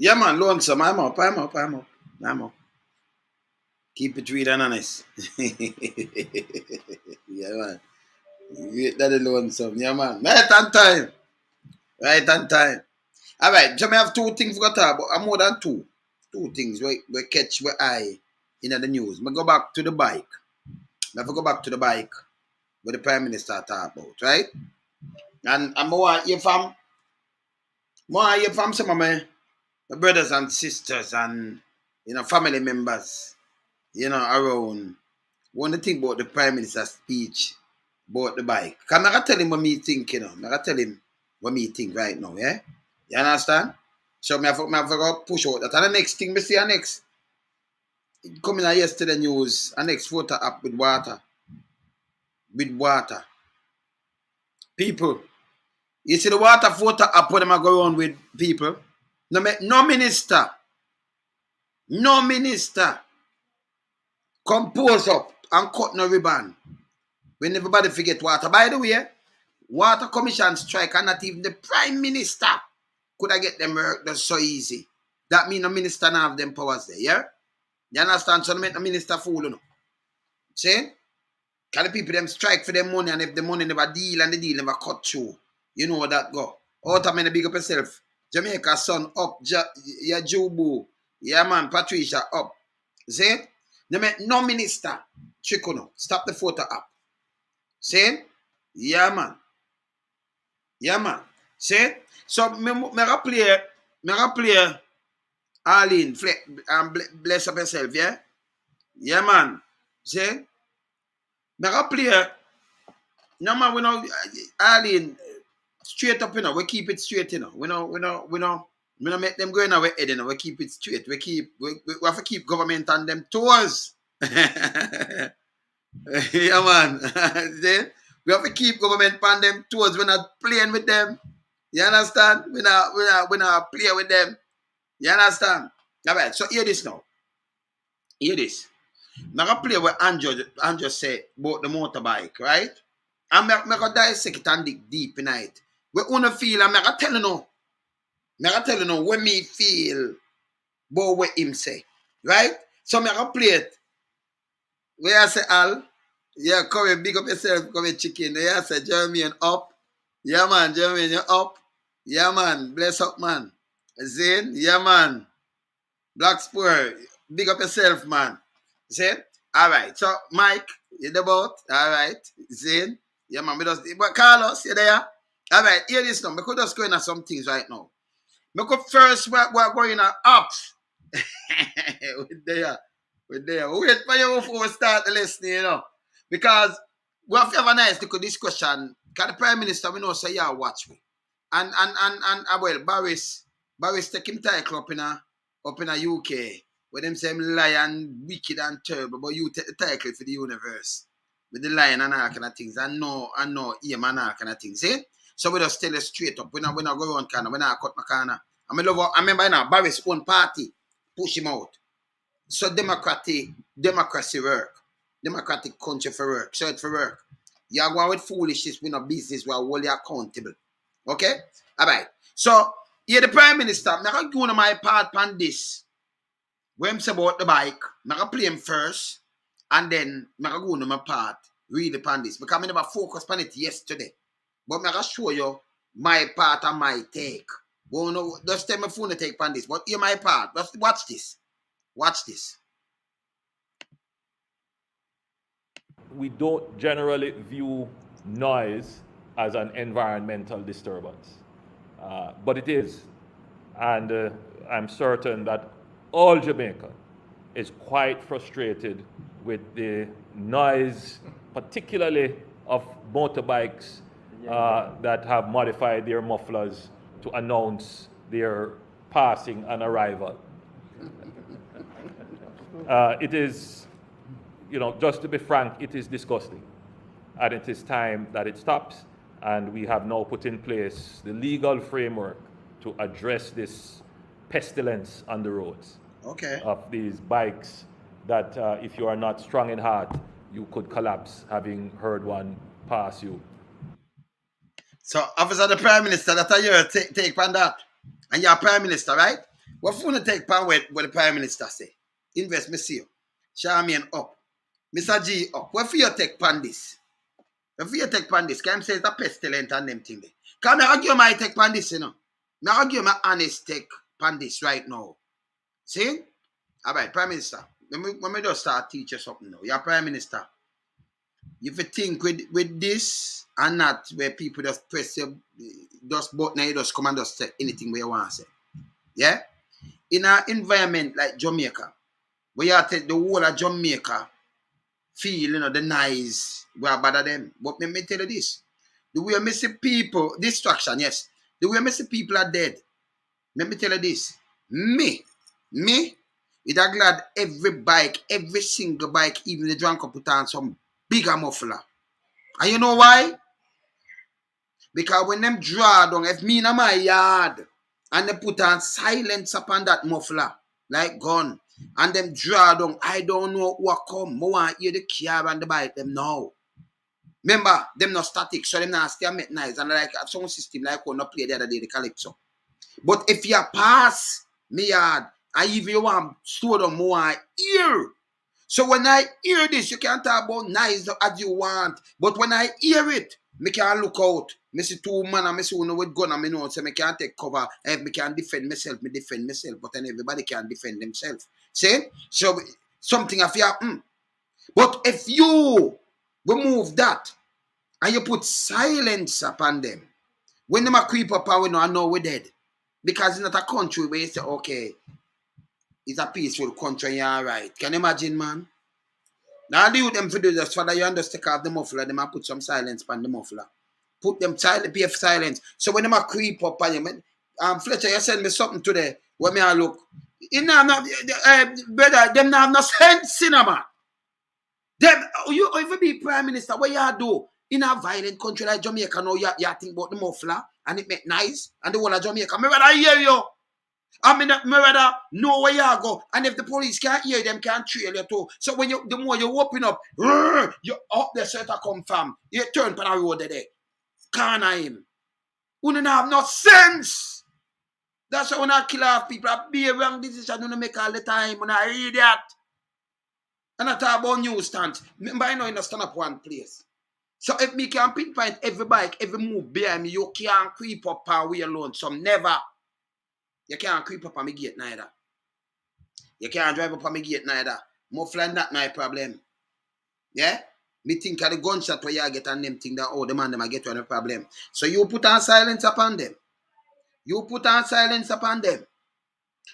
Yeah, man, lonesome. I'm up. Keep it real and honest. Yeah, man. Wait that lonesome. Yeah, man. Right on time. Right on time. All right. So, I have two things we got to talk about. More than two. Two things we catch my eye in the news. I go back to the bike. I go back to the bike where the Prime Minister talk about, right? And I'm more here from some of my brothers and sisters and family members, around. One thing about the Prime Minister's speech about the bike. Can I tell him what me think, I gotta tell him what me think right now, yeah? You understand? So I have to push out that. And the next thing we see next coming out yesterday news, a next photo up with water. With water. People, you see the water photo up when them go on with people. No minister compose up and cut no ribbon. When everybody forget water. By the way, water commission strike and not even the Prime Minister could I get them work that's so easy. That means the minister now have them powers there, yeah? You understand? So make the minister fool, you know. See? Can the people them strike for them money and if the money never deal and the deal never cut through, you know what that go. Out of many big up yourself. Jamaica son up, yeah, Jubu, yeah man, Patricia up. See? They make no minister Chikuno. Stop the photo up. See? Yeah man. Yeah man. See? So me play Arlene and bless up yourself, yeah? Yeah man. See? Me play no man, we know Arlene straight up, we keep it straight, We don't make them go in our head, we keep it straight. We have to keep government on them toes. Yeah man. See? We have to keep government on them toes. We're not playing with them. You understand? We're not playing with them. You understand? All right, so hear this now. Hear this. I'm going to play what Andrew said about the motorbike, right? I'm going to dissect it and dig deep in it. We want to feel, I'm going to tell you now what me feel about what him say, right? So I'm going to play it. Where I say, Al, yeah, come and big up yourself, come and chicken. Where I say, Jeremy up. Yeah, man, Jeremy, you're up. Yeah, man, bless up, man. Zane, yeah, man. Black Spur, big up yourself, man. See? All right. So, Mike, you the boat? All right. Zane, yeah, man. But Carlos, you there? All right. Hear this now. We could just go into some things right now. We could first, we're going up. We're there. Wait for you before we start the listening, Because we have to have a nice little discussion. Because the Prime Minister, we know, say, yeah, watch me. And well, Barris take him title up in a UK, where them say lion, wicked and terrible, but you take the title for the universe. With the lion and all kind of things. And no aim and all kind of things. See? So we just tell it straight up. We not go around corner. We not cut my corner. I remember now, Barris' own party push him out. So democracy work. Democratic country for work. So it for work. You are going with foolishness, we no business, we are wholly accountable. Okay? All right. So, here the Prime Minister, I'm going to go on my part on this. When I'm about the bike, I'm going to play him first, and then I'm going to go on my part, really on this. Because I never focused on it yesterday. But I'm going to show you my part and my take. Well, no, just tell my phone to take on this. But here my part. Just watch this. Watch this. We don't generally view noise as an environmental disturbance, but it is. And I'm certain that all Jamaica is quite frustrated with the noise, particularly of motorbikes that have modified their mufflers to announce their passing and arrival. It is, just to be frank, it is disgusting. And it is time that it stops. And we have now put in place the legal framework to address this pestilence on the roads. Okay. Of these bikes that if you are not strong in heart, you could collapse having heard one pass you. So, Officer the Prime Minister, that's your take on that. And you're Prime Minister, right? What for you take pan what the Prime Minister say? Invest, me see you. Charmian up. Mr. G up. What for you take pan this? What for you take pan this? Can I say it's a pestilent and them thing there? Can I argue my take pan this, you know? I argue my honest take pan this right now. See? Alright, Prime Minister. When we just start teach you something now. You're Prime Minister. If you think with this and not where people just press your just button and you just come and just say anything where you want to say. Yeah? In an environment like Jamaica, where you take the whole of Jamaica feel, the noise where bother them. But let me tell you this. The way I see people, distraction, yes. The way I see people are dead. Let me tell you this. Me, it are glad every single bike, even the drunk put on some bigger muffler. And you know why? Because when them draw down, if me in my yard, and they put on silence upon that muffler, like gun, and them draw down, I don't know what come. I want to hear the car and the bike them now. Remember, them not static, so them not stay make nice. And like a sound system like one not play the other day, the Calypso. But if you pass me yard, and if you want store them more hear. So when I hear this, you can't talk about nice as you want. But when I hear it, me can look out. Me see two man and me see one with gun and me know so me can't take cover. If me can defend myself, me defend myself. But then everybody can defend themselves. See? So something have happen. But if you remove that and you put silence upon them, when them a creep up and we know we're dead. Because it's not a country where you say, okay, it's a peaceful country, you're alright. Can you imagine, man? Now I do them for do just for you understand take off the muffler, them and put some silence on the muffler. Put them silent, PF silence. So when them a creep up on you, Fletcher, you send me something today where me I look. You know, brother, them not have no sense in man. Them, you ever be Prime Minister, what you do? In a violent country like Jamaica, now you think about the muffler and it make nice and the whole of Jamaica. Me rather hear you. I mean, me rather know where you go. And if the police can't hear them, can't trail you too. So when the more you open up, you up the center come from. You turn for the road there. Can't him. You don't have no sense. That's why when I kill off people, I be a wrong decision when I make all the time. When I read that. And I talk about newsstands. Remember, I know you stand up one place. So if me can pinpoint every bike, every move behind me, you can't creep up and we alone. Some never. You can't creep up on my gate neither. You can't drive up on my gate neither. Muffler not my problem. Yeah? Me think of the gunshot where you get on them thing that, oh, the man them I get on a problem. So you put on silence upon them. You put on silence upon them.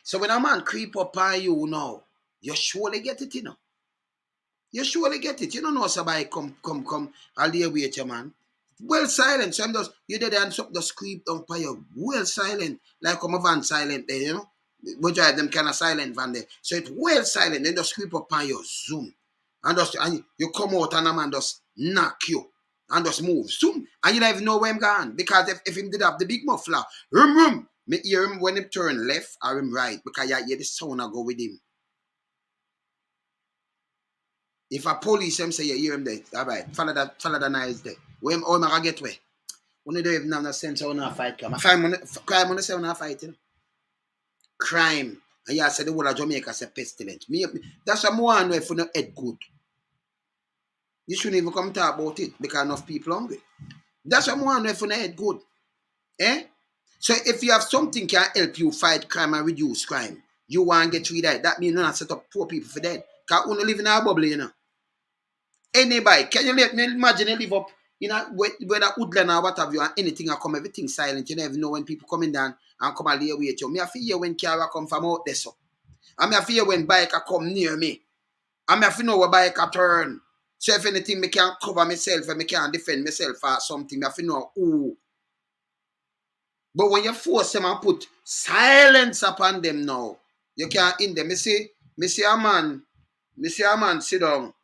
So when a man creep up on you now, you surely get it, you know. You surely get it. You don't know somebody come. I'll deal with you, man. Well silent. So I'm just, you did and something just creep down by you. Well silent. Like come a van silent there, you know. We drive them kind of silent van there. So it's well silent. Then just creep up on you. Zoom. And you come out and a man just knock you. And just move. Zoom. And you don't even know where I'm going. Because if him did have the big muffler, me hear him when he turn left or him right. Because you hear the sound I go with him. If a police him say you hear him there, all right, follow the noise there. Where am I gonna get where? When you don't even have no sense how to fight crime. Crime when you say when I fight, you know? Crime. And you say the whole of Jamaica say pestilence. That's what I want to know if you know head good. You shouldn't even come talk about it because enough people hungry. That's what I want to know if you know head good. Eh? So if you have something can help you fight crime and reduce crime, you want to get rid of it. That means you not set up poor people for dead. Because you live in a bubble, you know. Anybody, can you let me imagine you live up in a whether woodland or what have you and anything I come, everything silent. You never know when people coming down and come and lay with you. Me I feel when car come from out there so. And me I feel when bike come near me. And me I feel know where bike turn. So if anything me can cover myself and me can defend myself or something, me I feel know ooh. But when you force them and put silence upon them now, you can't in them. Me see a man sit down.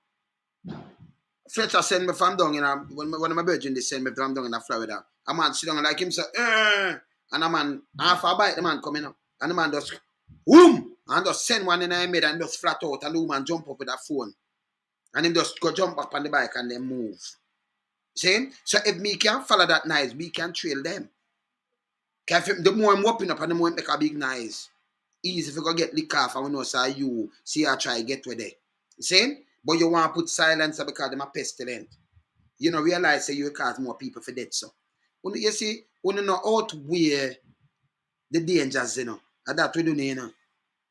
Fletcher send me from down in one of my virgin they send me from down in Florida. A man sit down like him say, and a man half a bite the man coming up. And the man just boom and just send one in the mid and just flat out and the woman jump up with that phone. And him just go jump up on the bike and then move. See? So if me can follow that noise, we can trail them. The more I'm whopping up and the more I make a big noise. easy if you go get lick off and we know say you see I try get with it. See? But you want to put silencer because them are pestilent. You know, realize say you cause more people for death. So you see, when you know outweigh the dangers, you know. And that we do, you know.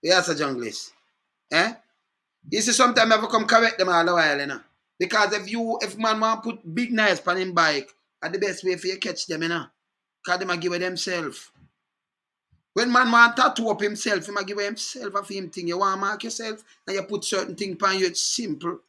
Yes, a junglist. Eh? You see, sometimes I have to come correct them all the while, you know. Because if man want to put big knives on him bike, that's the best way for you catch them, you know. Because they might give it themselves. When man want to tattoo up himself, he might give himself a film thing. You want to mark yourself and you put certain things on you, it's simple.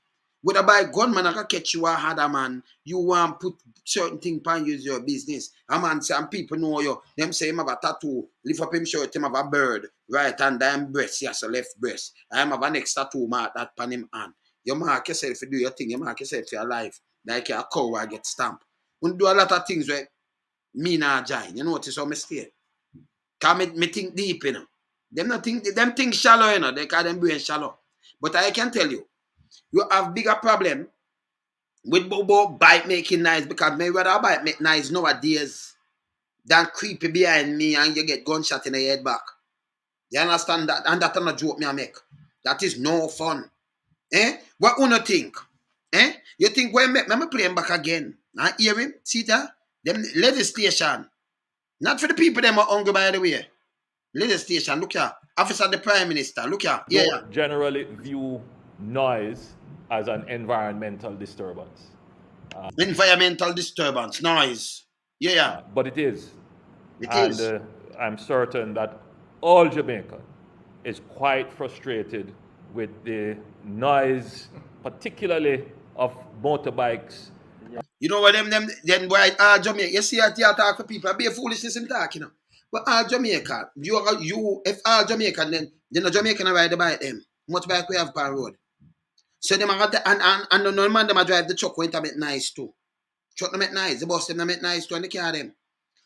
With a bike gunman, I can catch you a harder man. You want to put certain things on you, your business. A man say, and people know you. Them say him have a tattoo. Lift up him shirt, him have a bird. Right hand, him breast, yes, a left breast. I have an extra tattoo mark that pan him hand. You mark yourself to do your thing. You mark yourself for your life. Like a cow where I get stamped. We do a lot of things where me not join. You notice how I stay. Because me think deep, you know. Them think shallow, you know. They call them brain shallow. But I can tell you, you have bigger problem with Bobo bike making noise because maybe rather bike make noise nowadays than creepy behind me and you get gunshot in the head back. You understand that? And that's not a joke me I make. That is no fun. Eh? What you think? Eh? You think when me playing back again? I hear him? See that? Them legislation. Not for the people them are hungry by the way. Legislation, look here. Officer the Prime Minister, look here. Yeah, yeah. Don't generally view noise as an environmental disturbance. Environmental disturbance, noise. Yeah, yeah. But it is. It and is. I'm certain that all Jamaica is quite frustrated with the noise, particularly of motorbikes. You know what them then why Jamaica, you see at you talk for people, be a foolishness in talk, you know. But all Jamaica, you if all Jamaican then the Jamaican ride the bike them. Much bike we have per road. So them are and the man them a drive the truck went a bit nice too. Truck them make nice, the bus them make nice too and the car them.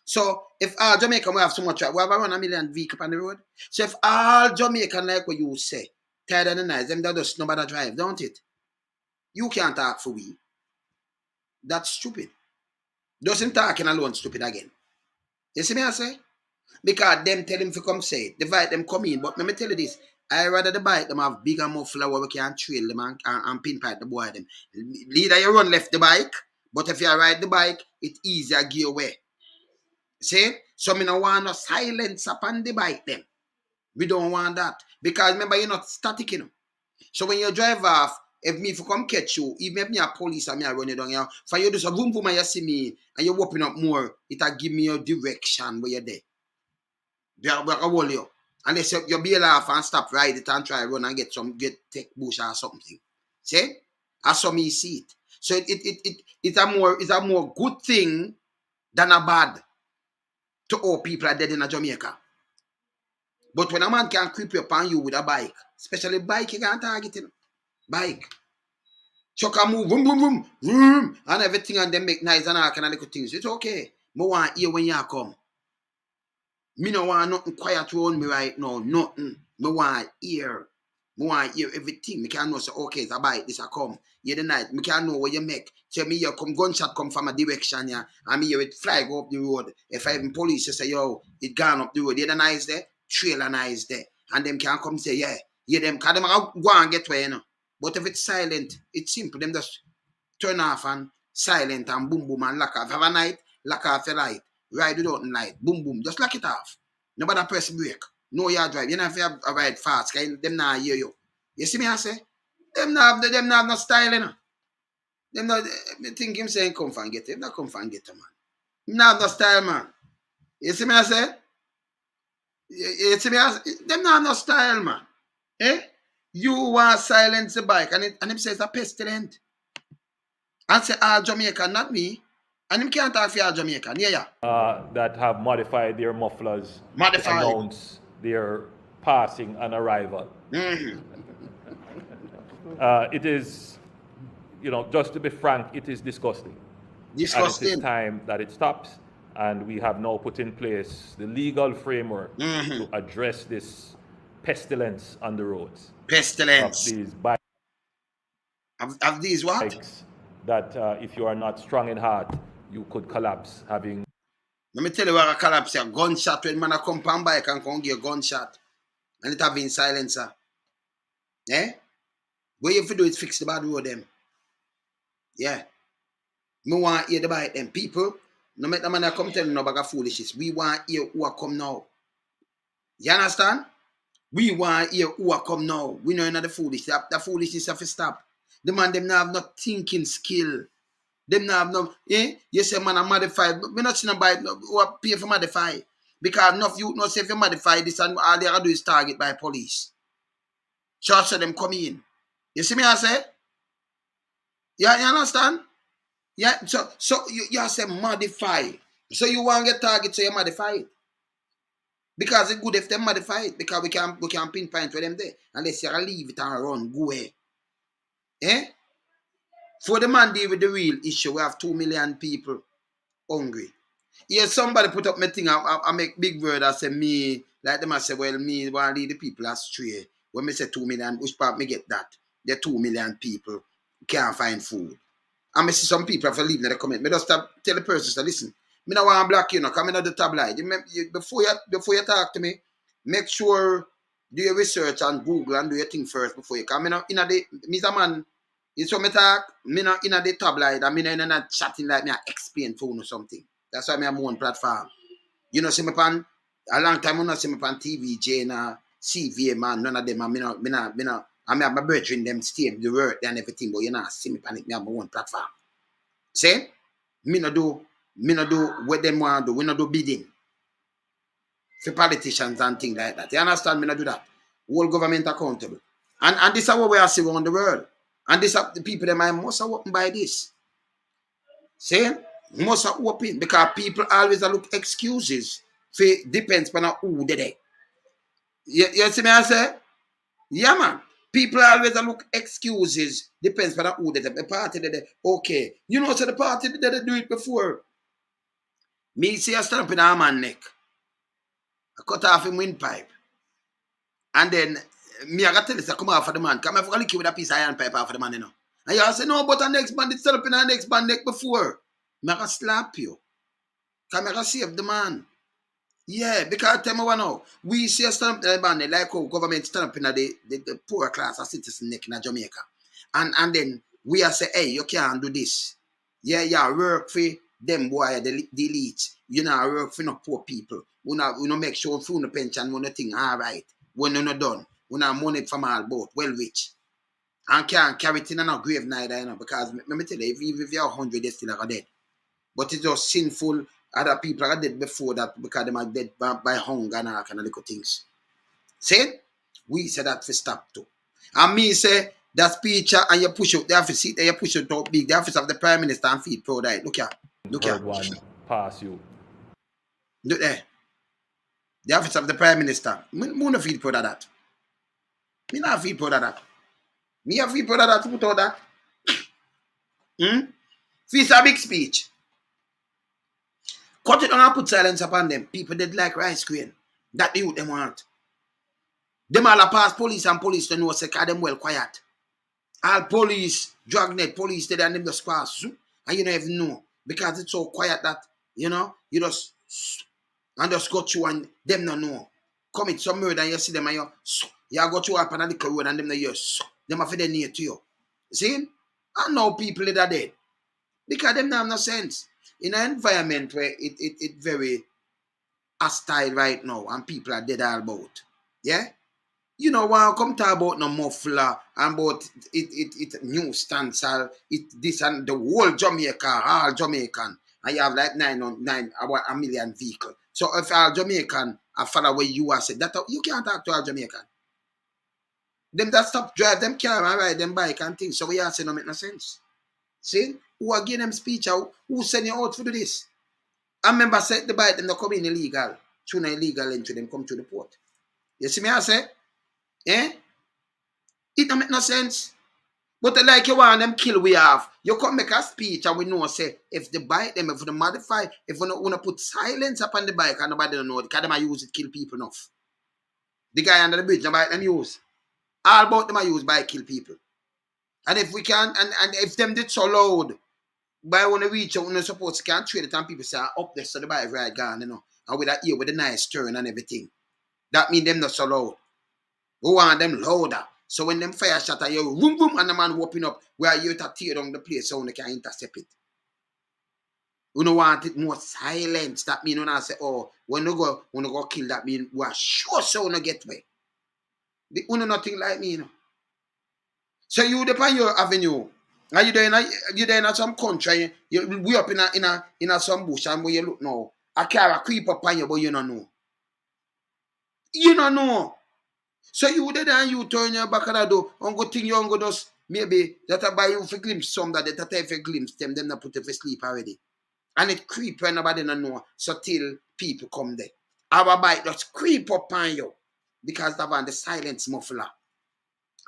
So if all Jamaican we have so much, we have around 1 million vehicles on the road. So if all Jamaican like what you say, tired of the nice, them that just nobody drive, don't it? You can't talk for we. That's stupid. Doesn't talking alone stupid again. You see me I say? Because them tell him to come say it. The bike them come in. But let me tell you this. I rather the bike them have bigger muffler where we can trail them and pinpoint the boy them. Leader you run left the bike, but if you ride the bike, it's easier gear away. See? So me no want no silence upon the bike them. We don't want that. Because remember you're not static, you know. So when you drive off, if me come catch you, even if me a police and me a run you down here, for you do some boom boom and you see me and you open up more, it'll give me your direction where you're there. We can hold you. Unless you bail off and stop ride it and try run and get take bush or something. See? That's how me see it. So it's a more good thing than a bad to all people are dead in Jamaica. But when a man can creep up on you with a bike, especially bike, you can't target him. Bike. Chuck a move, boom, boom, boom, boom, and everything, and them make nice and all kind of little things. It's okay. Me want hear when you come. Me no want nothing quiet around me right now. Nothing. Me want hear. Me want hear everything. Me can know say, okay, it's a bike, this a come. Hear the night. Me can know what you make. Tell me you come gunshot come from a direction, yeah, and me hear it fly go up the road. If I even police you say, yo, it gone up the road. Hear the nice there? Trailer nice there. And them can come say, yeah. Hear them, because them go and get where, you know. But if it's silent, it's simple. Them just turn off and silent and boom boom and lock off. Have a night, lock off your light. Ride without light. Boom boom. Just lock it off. Nobody press brake. No you drive. You know if you have a ride fast, because them not hear you. You see me I say? Them not have no style, you know. Them not me think him saying come and get it. Not come and get it, man. Them not have no style, man. You see me I say? You see me I say? Them not have no style, man. Eh? You want to silence the bike, and him says a pestilent. And say all Jamaican, not me. And him can't talk for all Jamaican. Yeah, yeah. That have modified their mufflers Modified. to announce their passing and arrival. Mm-hmm. It is, just to be frank, it is disgusting. And it Disgusting. is time that it stops. And we have now put in place the legal framework to address this pestilence on the roads. Pestilence. Of these Of these what? bikes that if you are not strong in heart, you could collapse having. Let me tell you what a collapse here. Gunshot when man a come on bike and come give a gunshot. And it have in silencer. Eh? What you have to do is fix the bad road them. Yeah. Me want hear the bite them. People, no matter man I come tell you no bag of foolishness. We want hear who are come now. You understand? We want hear who are come now. We know in the foolishness. The foolishness have to stop. The man them now have no thinking skill. Them now have no, you say man I modify. We not see nobody who are pay for modify. Because enough you not say if you modify this and all they gotta do is target by police. So them come in. You see me I say? Yeah, you understand? Yeah, so you say modify. So you want to get target, so you modify it. Because it's good if they modify it, because we can pinpoint where them there. Unless you leave it and run, go ahead. Eh? For the man deal with the real issue, we have 2 million people hungry. Yeah, somebody put up my thing, I make big word, I say me, like them I say, well, me want to lead the people astray. When me say 2 million, which part me get that? The 2 million people can't find food. And I see some people have to leave in the comment. I just tell the person, say, listen, I don't want to block you, come in the tabloid. Before you talk to me, make sure do your research and Google and do your thing first before you come. Me's a man, it's what me talk, me not in the tabloid, and me not chatting like me I explain phone or something. That's why I'm on my own platform. You know, see me pan, a long time I not see me pan TV, Jana, CVA, man, none of them, I have my brethren, them stay, the work and everything, but you know, see me panic, me have my own platform. See? Me no do what them want to do. We no do bidding for politicians and things like that. You understand? Me no do that. Whole government accountable. And this is what we are seeing around the world. And this are the people that must have open by this. See? Must have open because people always look excuses. For depends on who they are. You see me I say? Yeah, man. People always look excuses. Depends on who they are. The party that they okay. You know, so the party that they do it before. Me see a stand up in a man neck. I cut off him windpipe. And then me I got tell this, I come off for the man. Come I forgot to with a piece of iron pipe off for the man, you know. And you say, no, but the next man did stand up in the next man neck before. Me I got slap you. Come I got save the man. Yeah, because I tell me what now. We see a stand up in the man, like how government stand up in the poor class of citizen neck in Jamaica. And then we are say, hey, you can't do this. Yeah, work for them boy, the elite. You know, work for no poor people. We no make sure for no pension, we no thing all right. When no done, we no money from all both, well rich. And can't carry it in a grave neither, you know, because let me tell you, if you're 100, they still are dead. But it's just sinful. Other people are dead before that because they are dead by hunger and all kind of little things. See? We say that for stop too. And me say that speech and you push out the office seat and you push it out big. The office of the Prime Minister and feed proud of it. Look here. Look here. Heard one pass you. Look there. The office of the Prime Minister. Me not feel proud of that. Me not feel proud of that. Me have feel proud of that to put out that. Feast a big speech. Cut it down and put silence upon them. People did like rice grain. That the youth them want. Them all pass police and police to know say them well quiet. All police, dragnet, police, they and them just pass. And you don't even know. Because it's so quiet that, you know, you just and just go through and them not know. Commit some murder and you see them and you go through up on a little road and them not hear. Them are feeling near to you. See? And now people that are dead. Because them not have no sense. In an environment where it very hostile right now and people are dead all about. Yeah? You know, when I come talk about no muffler and about it new stance, it this and the whole Jamaica, all Jamaican, and you have like about a million vehicles. So if all Jamaican are follow where you are said that you can't talk to all Jamaican. Them that stop drive them car and ride them bike and things. So we are saying no make no sense. See? Who are giving them speech out? Who send you out to do this? I remember said the bike them not come in illegal. Through no illegal entry, them come to the port. You see me I say? Eh? It don't make no sense. But like you want them kill we have. You come make a speech and we know say if they bite them, if they modify, if we want to put silence upon the bike and nobody don't know, because them use it kill people enough. The guy under the bridge, nobody them use. All about them are used by kill people. And if we can and if them did so loud, by when they reach out when they're supposed to can't trade it and people say up there so the bike right gone, you know. And with that ear with a nice turn and everything. That mean them not so loud. We want them louder. So when them fire shot at you, boom boom, and the man whooping up, where you to tear down the place so they can intercept it. We don't want it more silence. That mean when I say, oh, when you go kill, that mean we are sure so no get away. The nothing like me, you know. So you depend your avenue. And you there in some country, we up in a some bush and where you look now. A car creep up on you, but you don't know. You don't know. So you there and you turn your back at the door and go think you go just maybe that I buy you for glimpse some that if you glimpse them not put you for sleep already. And it creep when nobody don't know. So till people come there. Our bike just creep up on you because they have the silence muffler.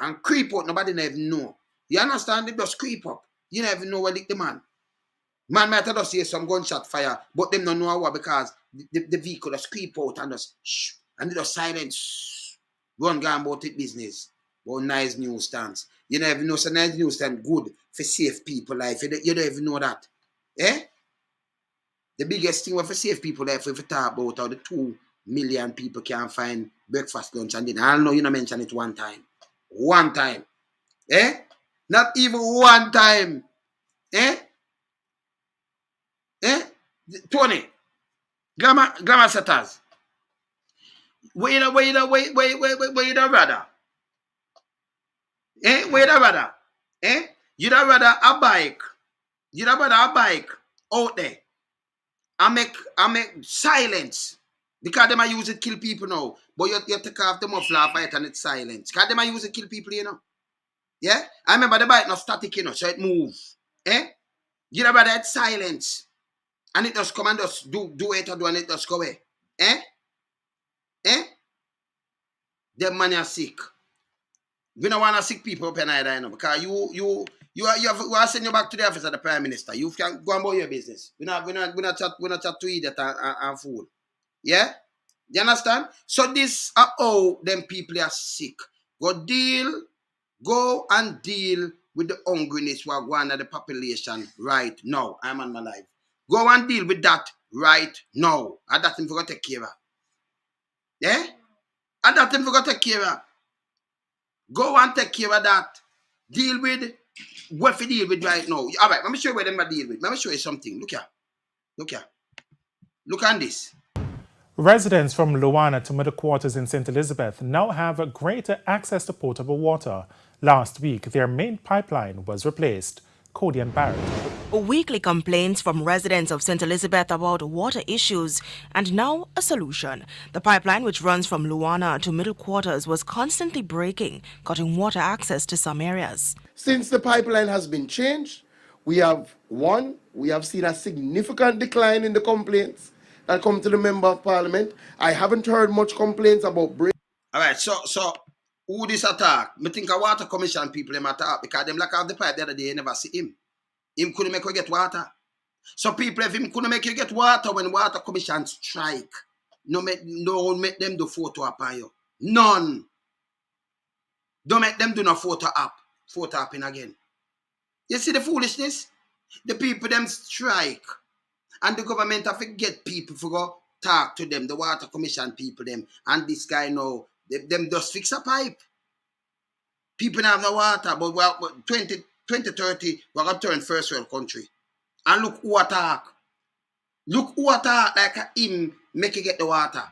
And creep out, nobody never know. You understand? It just creep up. You never know what the man. Man might just hear some gunshot fire, but them don't know what because the vehicle just creep out and just shh. And it just silence. Run go about it business. But nice newsstands. You never know so nice newsstand good for safe people life. You don't even know that. Eh? The biggest thing for safe people life if you talk about how the 2 million people can find breakfast, lunch, and dinner. I don't know you not mention it one time. One time. Eh? Not even one time. Eh? Eh? Tony, glamour setters. Where you rather? Eh? Where you rather? Eh? You'd rather a bike. You'd rather a bike out there. I make silence. Because they might use it kill people now. But you take off the muffler fight and it's silence. Because they might use it kill people, you know. Yeah? I remember the bike not static, you know, so it moves. Eh? You know, brother, it's silence. And it just come and just do it or do and it just go away. Eh? Eh? Them money are sick. We don't want to sick people up in either, you know, because you are sending you back to the office of the Prime Minister. You can go about your business. We not chat to idiot and fool. Yeah? You understand? So this are how them people are sick. Go and deal with the hungriness we're going at the population right now. I'm on my life. Go and deal with that right now. And that's him for take care of. Yeah? And that's him for take care of. Go and take care of that. Deal with what you deal with right now. All right, let me show you what them deal with. Let me show you something. Look here. Look here. Look at this. Residents from Luana to middle quarters in St. Elizabeth now have greater access to potable water. Last week, their main pipeline was replaced. Cody and Barrett. Weekly complaints from residents of St. Elizabeth about water issues, and now a solution. The pipeline, which runs from Luana to middle quarters, was constantly breaking, cutting water access to some areas. Since the pipeline has been changed, we have seen a significant decline in the complaints that come to the Member of Parliament. I haven't heard much complaints about break. All right, so who this attack? I think a water commission people them attack because them like have the pipe the other day, you never see him. Him couldn't make you get water. So people, if him couldn't make you get water when water commission strike, don't make them do photo up on you. None. Don't make them do no photo up in again. You see the foolishness? The people them strike. And the government have to get people to go talk to them, the water commission people them. And this guy now, them just fix a pipe. People don't have no water, but 2030, we're going to turn first world country. And look who attack. Look who attack like him make you get the water.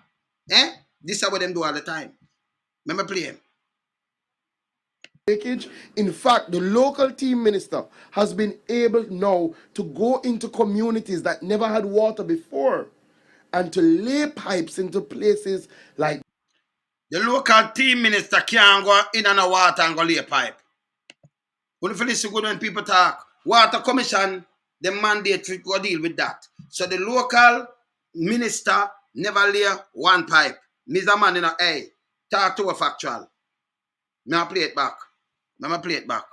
Eh? This is what them do all the time. Remember play him. In fact, the local team minister has been able now to go into communities that never had water before and to lay pipes into places like... The local team minister can't go in and a water and go lay a pipe. When you listen good when people talk, water commission, the mandate to go deal with that. So the local minister never lay one pipe. Mr. Man, you know, hey, talk to a factual. May I play it back? Let me play it back.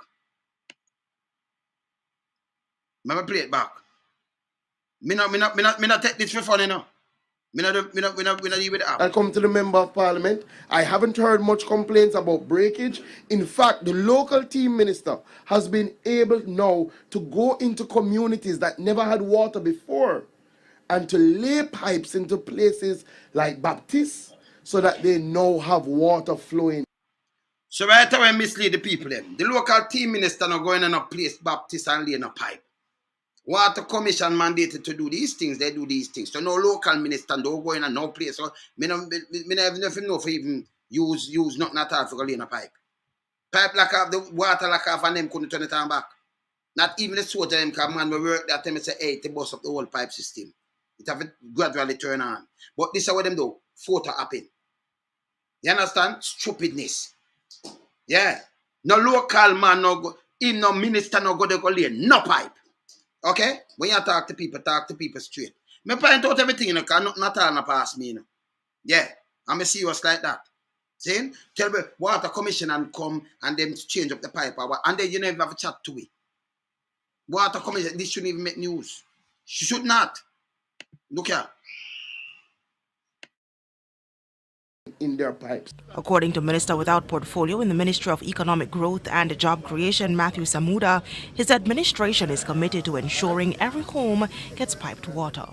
Let me play it back. Me not take this for fun, you know. We not deal with the app. And come to the Member of Parliament, I haven't heard much complaints about breakage. In fact, the local team minister has been able now to go into communities that never had water before and to lay pipes into places like Baptist so that they now have water flowing. So right away mislead the people them. The local team minister not going in a place Baptist and lay in a pipe. Water Commission mandated to do these things, they do these things. So no local minister don't go in and no place. So me never know for even use nothing at all for lay in a pipe. Pipe like off, the water like off, and them couldn't turn it on back. Not even the sort of them come man we work that time and say, hey, to bust up the whole pipe system. It have to gradually turn on. But this is what them do. Photo happen. You understand? Stupidness. Yeah. No local man, no go, him no minister, no go lay no pipe. Okay? When you talk to people straight. Me point out everything, you know, because not all pass me, you know. Yeah. I'm a serious like that. See? Tell me, water commission and come and them change up the pipe. And then you never have a chat to it. Water commission, this shouldn't even make news. Should not. Look here. In their pipes. According to Minister without portfolio in the Ministry of Economic Growth and Job Creation, Matthew Samuda, his administration is committed to ensuring every home gets piped water.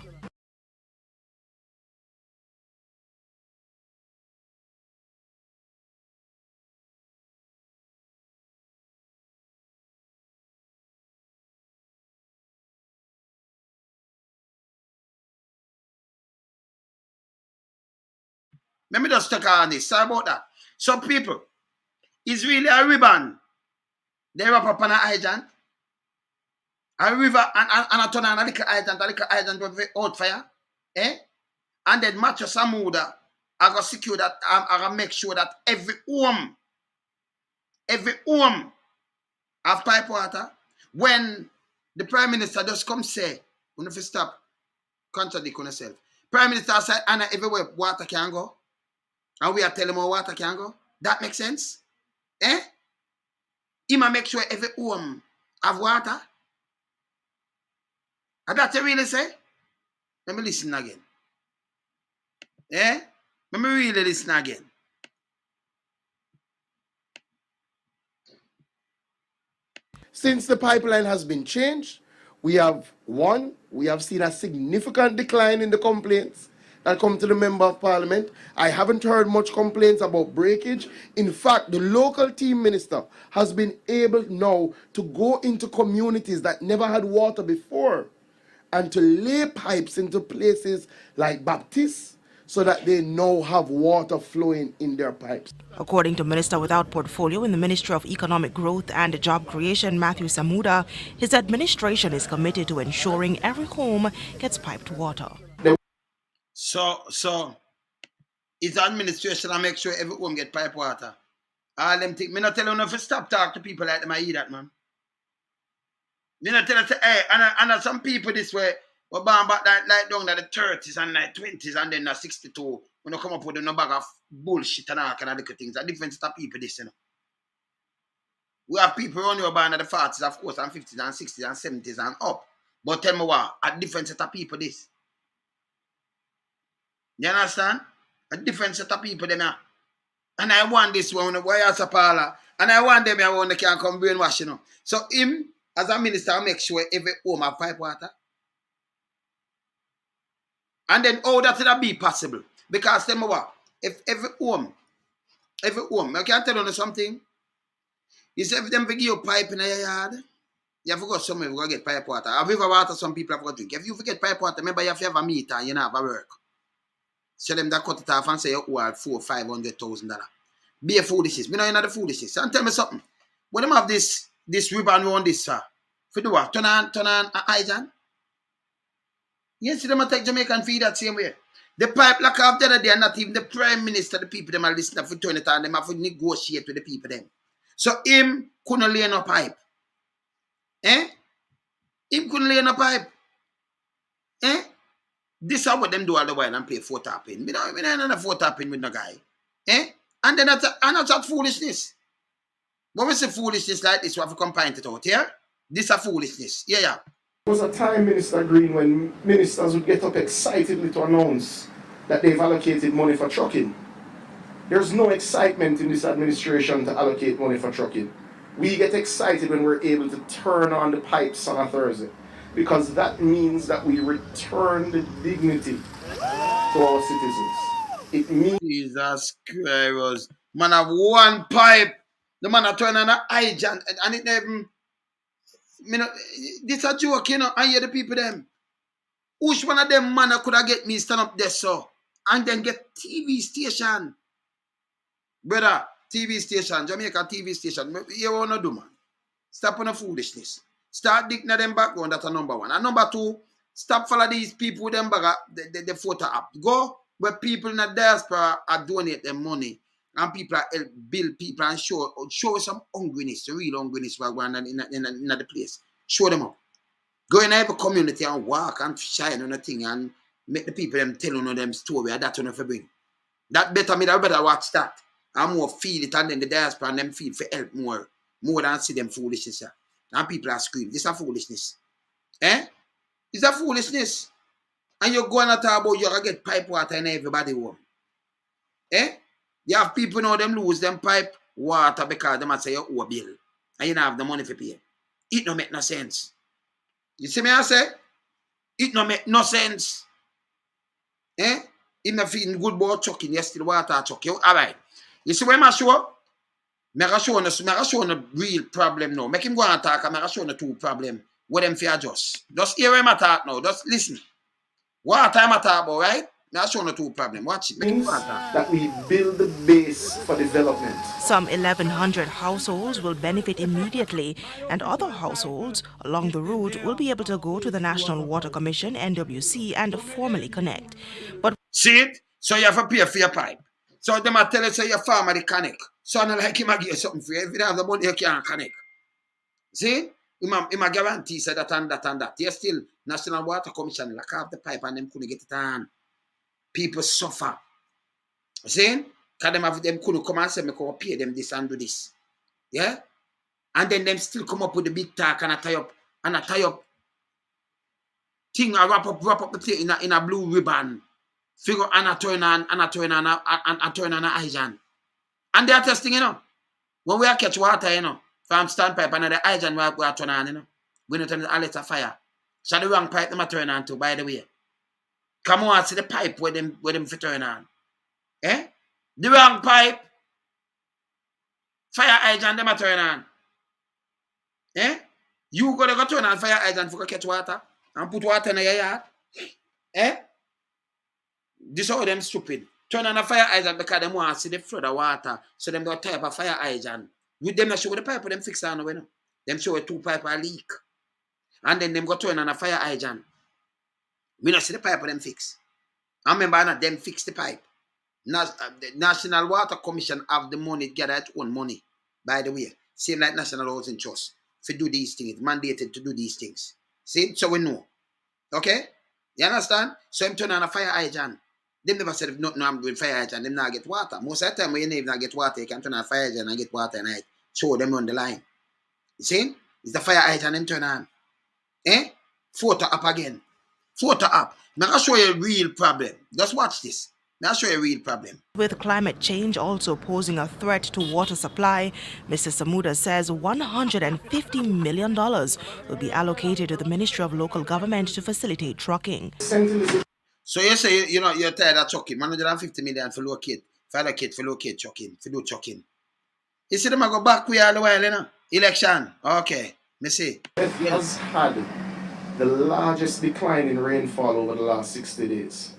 Let me just talk on this. Sorry about that. Some people, it's really a ribbon. They wrap up on an hydrant. A river and a turn on a little hydrant with out fire. Eh? And then Matthew Samuda, I got secure that, I got make sure that every home have pipe water. When the Prime Minister just come say, when if you stop, contradict on yourself. Prime Minister said, Anna, everywhere water can go. And we are telling more water can go. That makes sense? Eh? He might make sure every home have water. And that you really say? Let me listen again. Eh? Let me really listen again. Since the pipeline has been changed, we have seen a significant decline in the complaints that come to the Member of Parliament. I haven't heard much complaints about breakage. In fact, the local team minister has been able now to go into communities that never had water before and to lay pipes into places like Baptist so that they now have water flowing in their pipes. According to Minister without portfolio in the Ministry of Economic Growth and Job Creation, Matthew Samuda, his administration is committed to ensuring every home gets piped water. So his administration will make sure every home get pipe water. All them things. Me not tell you if you stop talk to people like them, I hear that, man. Me not tell you, say, hey, and some people this way, we born back like down to the 30s and like 20s and then the 62. When you come up with a bag of bullshit and all kind of little things. A different set of people this, you know. We have people around your born at the 40s, of course, and 50s and 60s and 70s and up. But tell me what, a different set of people this. You understand? A different set of people them here. And I want this one, why as a parlor, and I want them here when they can come brainwash, you know. So him, as a minister, make sure every home have pipe water. And then how that would be possible? Because tell me what, if every home, I can tell you something. You say if them give you pipe in your yard, you have to go somewhere, you go get pipe water. Have you ever water some people have to drink? If you forget pipe water, remember you have to have a meter and you don't have a work. So them that cut it off and say you owe $400,000-$500,000. Be a foolishness. Me know you know the foolishness. And tell me something. When them have this ribbon on this, sir, for do what? Turn on a hydrant? You see them take Jamaican feed that same way. The pipe like off the other day, not even the Prime Minister, the people them are listening to turn it on, them have to negotiate with the people them. So him couldn't lay no pipe. Eh? Him couldn't lay no pipe. Eh? This is what them do all the while and play four-tapping. We don't have four-tapping with no guy. Eh? And then that's not foolishness. When we say foolishness like this, we have to combine it out, yeah? This is foolishness. Yeah. There was a time, Minister Green, when ministers would get up excitedly to announce that they've allocated money for trucking. There's no excitement in this administration to allocate money for trucking. We get excited when we're able to turn on the pipes on a Thursday, because that means that we return the dignity to our citizens. It means Jesus Christ. Man have one pipe The man a turn on a hydrant and it never, this a joke, I hear the people them. Which one of them man could have get me stand up there, so, and then get TV station. Brother, TV station, Jamaica TV station, you want to do, man? Stop on the foolishness. Start digging at them background, that's a number one. And number two, stop follow these people with them bag the photo app. Go where people in the diaspora are donate them money and people are help build people and show some hungriness, real hungriness in the place. Show them up. Go in every community and walk and shine on a thing and make the people them tell on them story and that's what you bring. That better watch that. And more feel it and then the diaspora and them feel for help more than see them foolishness. And people are screaming. This is a foolishness. It's a foolishness. And you go and talk about you going to get pipe water in everybody home. You have people now them lose them pipe water because they must say you owe a bill. And you don't have the money to pay. It don't make no sense. You see me I say? It don't make no sense. If you're feeling good about chucking, you still water chuck you. Alright. You see what I'm sure? I show a real problem now. Make him go and talk and I show the two problem. What them fear just. Just hear him talk now. Just listen. What time I talk about, right? I show the two problem. Watch it. Make him go and talk. That we build the base for development. Some 1,100 households will benefit immediately, and other households along the route will be able to go to the National Water Commission, NWC, and formally connect. But see it? So you have to pay for your pipe. So them a tell you say your farmer the connect. So I don't like him a give you something free. If you don't have the money, you can't connect. See? Him a guarantee say that and that and that. Yes, still National Water Commission lock off the pipe and them couldn't get it on. People suffer. See? Because them couldn't come and say me can pay them this and do this. Yeah? And then them still come up with the big talk and a tie up thing and wrap up the thing in a blue ribbon. Figure and a turn on a hydrant. And they are testing, when we are catch water, from standpipe and the hydrant we are turn on, we don't turn a little fire. So the wrong pipe them are turn on too, by the way. Come on, see the pipe where them fit turn on. The wrong pipe, fire hydrant them are turn on. You gotta go turn on fire hydrant for catch water and put water in your yard. This is how them stupid. Turn on a fire hydrant because them want to see the flood of water. So them got type of fire hydrant. With them not show the pipe them fix on the way. Them show a two pipe a leak. And then them go turn on a fire hydrant. We not see the pipe them fix. I remember not them fix the pipe. The National Water Commission have the money, gather its own money. By the way. Same like National Housing Trust. To do these things. Mandated to do these things. See? So we know. Okay? You understand? So them turn on a fire hydrant. Them never said if nothing I'm doing fire hydrant, them not get water. Most of the time when you not get water, you can turn on a fire hydrant and get water and I show them on the line. You see? It's the fire hydrant them turn on. Photo up again. Photo up. Now I'll show you a real problem. Just watch this. Now I'll show you a real problem. with climate change also posing a threat to water supply, Mr. Samuda says $150 million will be allocated to the Ministry of Local Government to facilitate trucking. So you say, you're tired of trucking. $150 million for locate. For locate trucking. For do trucking. You see them go back we all the while, Election. Okay. Me see. It has had the largest decline in rainfall over the last 60 days.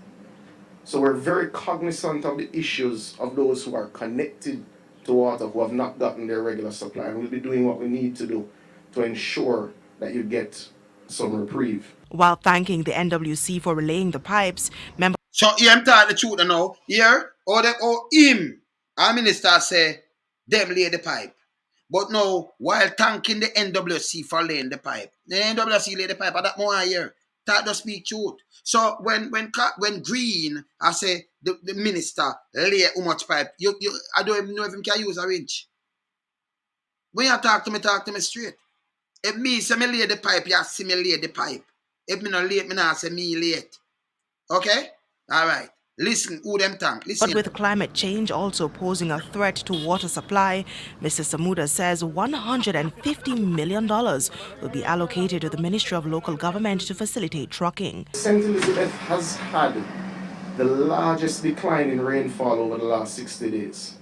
So we're very cognizant of the issues of those who are connected to water who have not gotten their regular supply. And we'll be doing what we need to do to ensure that you get some reprieve. While thanking the NWC for relaying the pipes, members... So I'm telling the truth now. Here, our minister say, them lay the pipe. But now, while thanking the NWC for laying the pipe, the NWC lay the pipe, and that more here. That does speak truth. So when Green, I say the minister lay how much pipe, I don't even know if him can use a wrench. When you talk to me straight. If me say me lay the pipe, you see me lay the pipe. If me not late, me not say me late. Okay? All right. Listen, who them thank? Listen. But with climate change also posing a threat to water supply, Mr. Samuda says $150 million will be allocated to the Ministry of Local Government to facilitate trucking. St. Elizabeth has had the largest decline in rainfall over the last 60 days.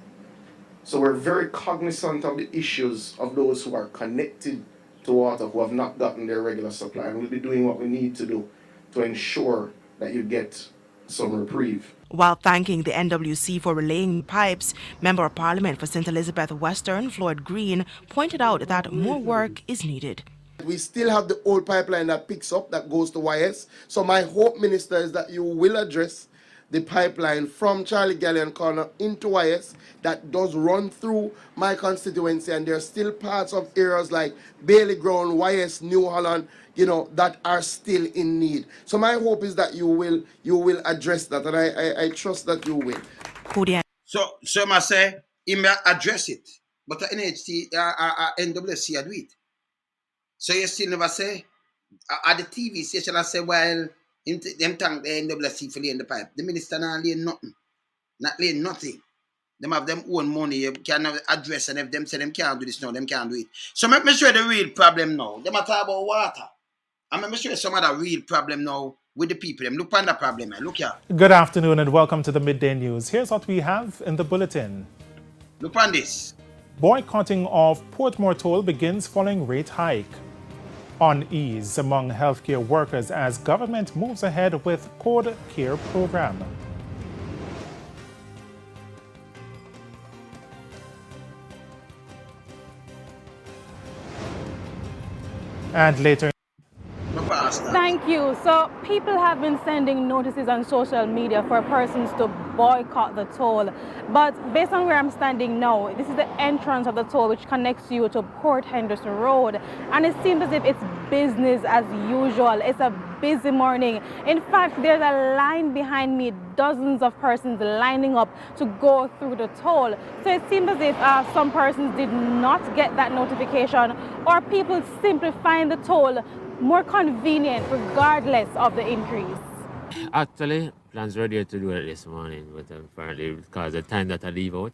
So we're very cognizant of the issues of those who are connected to water who have not gotten their regular supply. And we'll be doing what we need to do to ensure that you get some reprieve. While thanking the NWC for relaying pipes, Member of Parliament for St. Elizabeth Western, Floyd Green, pointed out that more work is needed. We still have the old pipeline that picks up, that goes to YS. So my hope, Minister, is that you will address the pipeline from Charlie Gallion Corner into YS that does run through my constituency, and there are still parts of areas like Bailey Ground, YS, New Holland, that are still in need. So my hope is that you will address that, and I trust that you will. So I say, he may address it, but the NWC do it. So you still never say, at the TV station, I say, well, them thank the NWC for laying the pipe. The minister not laying nothing. Not laying nothing. Them have them own money, you cannot address, and if them say them can't do this now, them can't do it. So make me show the real problem now. Them are talking about water. And make me show some of the real problem now with the people. Them look on the problem, man. Look here. Good afternoon and welcome to the Midday News. Here's what we have in the bulletin. Look on this. Boycotting of Portmore toll begins following rate hike. Unease among healthcare workers as government moves ahead with Code Care program. And later. Thank you. So people have been sending notices on social media for persons to boycott the toll. But based on where I'm standing now, this is the entrance of the toll which connects you to Port Henderson Road. And it seems as if it's business as usual. It's a busy morning. In fact, there's a line behind me, dozens of persons lining up to go through the toll. So it seems as if some persons did not get that notification, or people simply find the toll more convenient regardless of the increase. Actually, plans were there to do it this morning, but apparently because of the time that I leave out,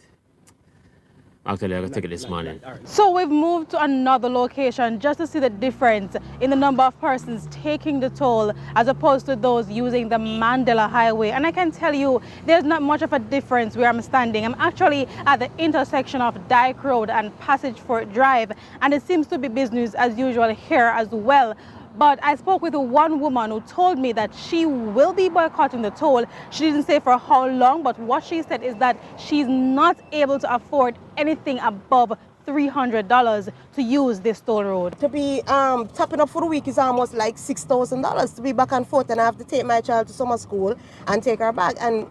actually I got to take it this morning. So we've moved to another location just to see the difference in the number of persons taking the toll as opposed to those using the Mandela Highway. And I can tell you there's not much of a difference where I'm standing. I'm actually at the intersection of Dyke Road and Passage Fort Drive, and it seems to be business as usual here as well. But I spoke with one woman who told me that she will be boycotting the toll. She didn't say for how long, but what she said is that she's not able to afford anything above $300 to use this toll road. To be topping up for the week is almost like $6,000 to be back and forth, and I have to take my child to summer school and take her back. And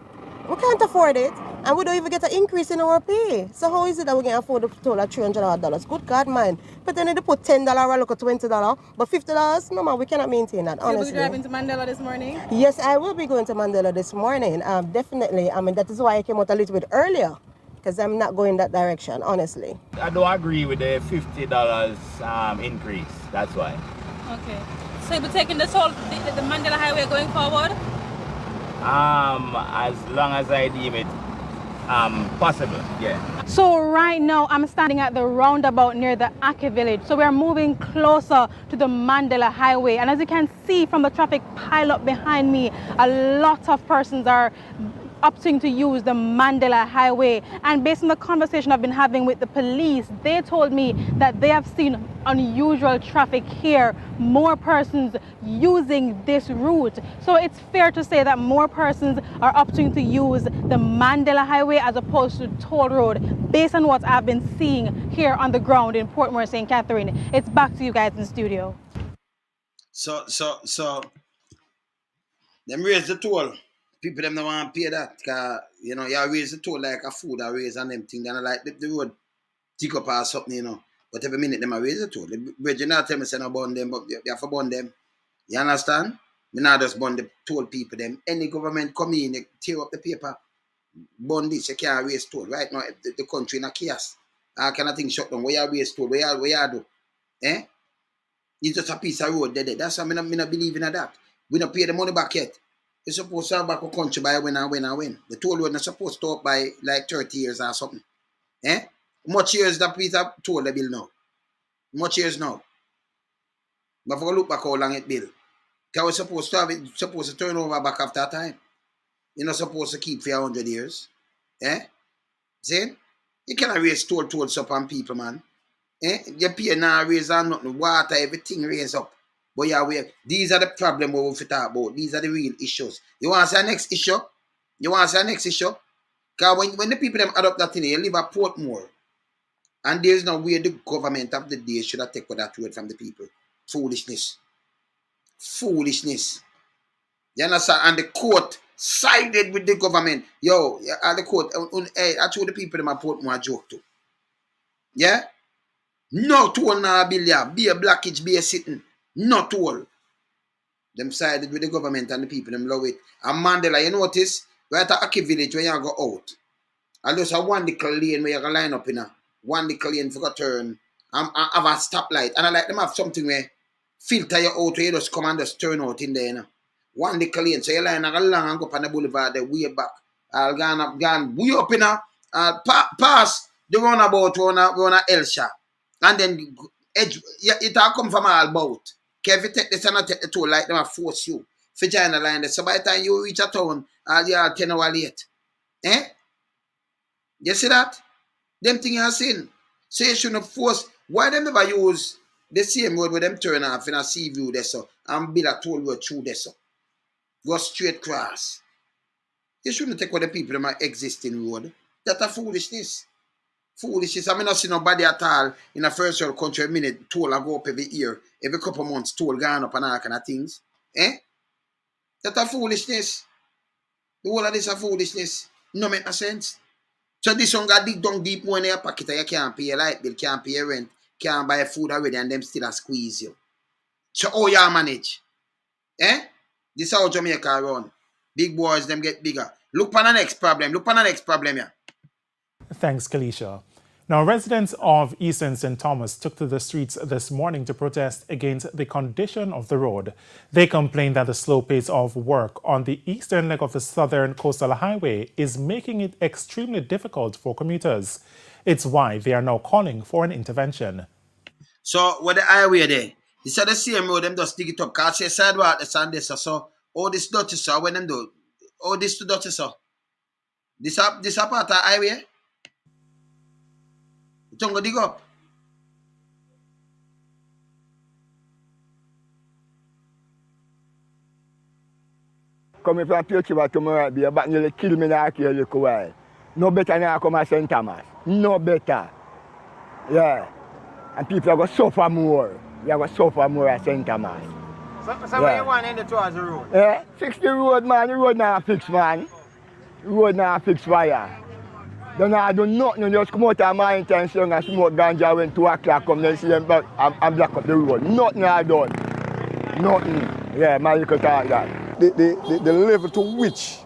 we can't afford it, and we don't even get an increase in our pay. So how is it that we can afford the toll at $300? Good God, man. But then they put $10 or look at $20, but $50, no man, we cannot maintain that, honestly. You'll be driving to Mandela this morning? Yes, I will be going to Mandela this morning, definitely. I mean, that is why I came out a little bit earlier, because I'm not going that direction, honestly. I don't agree with the $50 increase, that's why. Okay. So you'll be taking the toll, the Mandela Highway going forward? As long as I deem it possible, yeah. So right now I'm standing at the roundabout near the Ake village. So we're moving closer to the Mandela Highway. And as you can see from the traffic pile up behind me, a lot of persons are opting to use the Mandela Highway. And based on the conversation I've been having with the police, they told me that they have seen unusual traffic here, more persons using this route. So it's fair to say that more persons are opting to use the Mandela Highway as opposed to toll road, based on what I've been seeing here on the ground in Portmore, St. Catherine. It's back to you guys in the studio. So them raise the toll. People them don't want to pay that, because you raise the toll like a food I raise and them thing, then like the road tick up or something, But every minute them a raise the toll. The bridge not tell me say no burn them, but you have to burn them. You understand? Me not just burn the toll people them. Any government come in, they tear up the paper, burn this, you can't raise toll. Right now the country in a chaos. How can I think shut down? Where you raise toll? Where you do? Eh? It's just a piece of road there. That's why me not believe in that. We don't pay the money back yet. You're supposed to have back a country by when. The toll road not supposed to up by like 30 years or something. Eh? Much years that Peter told the bill now? Much years now? But for look back how long it bill. Because we're supposed to have it, supposed to turn over back after a time. You're not supposed to keep for 100 years. Eh? See? You cannot raise tolls up on people, man. You pay now raise on nothing, water, everything raise up. But yeah, these are the problem we have to talk about. These are the real issues. You want to say next issue? Because when the people them adopt that thing, you live at Portmore. And there's no way the government of the day should have taken that word from the people. Foolishness. You understand? And the court sided with the government. Yo, the court, I told the people them at Portmore a joke too. Yeah? No toll now, Billy. Be a blockage, be a sitting. No toll. Them sided with the government and the people, them love it. And Mandela, you notice, right at Aki village when you go out, and there's a one little lane where you can line up in a one little lane for a turn and have a stoplight. And I like them have something where filter your out where you just come and just turn out in there, you know. One little lane. So you line along and go up on the boulevard there way back. I'll gone way up in a pass the runabout run a Elsha. And then edge, it all come from all about. If you take this and not take the toll, like them force you. If you join the line there. So by the time you reach a town, you are 10 hours late. You see that? Them thing you are saying. So you shouldn't force. Why them never use the same road where them turn off in a sea view there so and build a toll road through there so? Go straight cross. You shouldn't take what the people in my existing road. That's a foolishness. Foolishness. I mean, not see nobody at all in a first world country a minute toll I go up every year, every couple months toll gone up and all kind of things. That's a foolishness. The whole of this is a foolishness. No make no sense. So this one got dig down deep more in your pocket and you can't pay your light bill, can't pay your rent, can't buy food already and them still a squeeze you. So how you manage? This is how Jamaica run. Big boys, them get bigger. Look on the next problem, yeah. Thanks, Kalisha. Now, residents of Eastern St. Thomas took to the streets this morning to protest against the condition of the road. They complained that the slow pace of work on the eastern leg of the Southern Coastal Highway is making it extremely difficult for commuters. It's why they are now calling for an intervention. So, what the highway there? This is the same road, them just dig it up. Because say sidewalk, this and this, so all this dirty, so when them do, all this to dirty, so. This a part of the highway? Don't go dig up. Coming from Pilchiva tomorrow, be about nearly kill me now here a little while. No better now come at St. Thomas. No better. Yeah. And people are going to suffer more. We are going to suffer more at St. Thomas. So where you want to end towards the road? Yeah. Fix the road, man. The road now fix, man. The road now fix fire. Don't I do nothing, just come out of my intention and smoke ganja when 2 o'clock come, then see them back and block up the road. Nothing I done. Nothing. Yeah, my little talk that. The level to which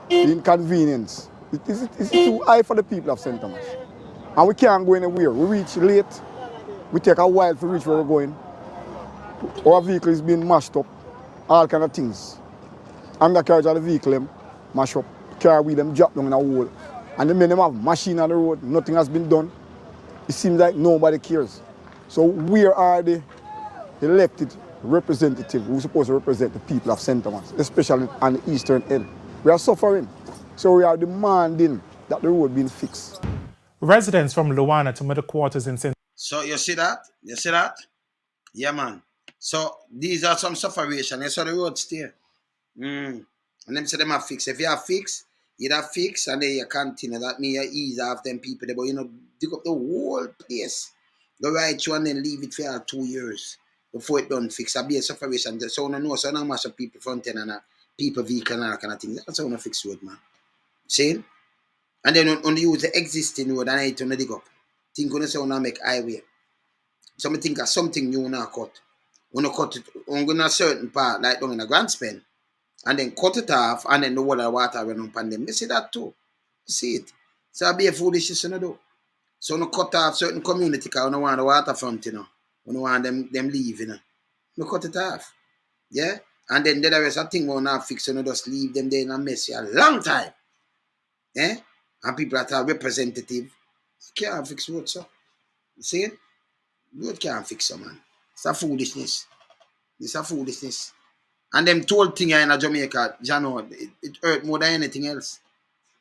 the inconvenience is too high for the people of St. Thomas. And we can't go anywhere. We reach late. We take a while to reach where we're going. Our vehicle is being mashed up. All kind of things. Undercarriage of the vehicle, them mash up. Car with them drop down in a hole. And the men them have machine on the road, nothing has been done. It seems like nobody cares. So where are the elected representatives who are supposed to represent the people of St. Thomas, especially on the eastern end? We are suffering. So we are demanding that the road be fixed. Residents from Luana to middle quarters in St. So you see that? You see that? Yeah, man. So these are some sufferation. You saw the road stay. And them say them are fixed. If you are fixed, you have fix and then you continue. That means you ease off them people there, but you know, dig up the whole place. Go right through and then leave it for 2 years before it done fix. That'll be a sufferation. So no know, so no mash up people front end and people vehicle and that kind of thing. That's how you fix road, man. See? And then on use the existing road and I turn to dig up. Think on say on make highway. So I think of something new now cut. When you cut it on a certain part, like down in a grand span. And then cut it off, and then the water run up on them. You see that too. You see it. So it'll be a foolishness, you know, do. So you cut off certain community because you don't want the waterfront, you know. You don't want them leave, you know. You cut it off. Yeah? And then the rest of thing will not fix, you know, just leave them there in a mess for a long time. Eh? And people that are representative, can't fix road, so. You see it? Road can't fix it, man. It's a foolishness. It's a foolishness. And them toll thing in Jamaica, you know, it hurt more than anything else.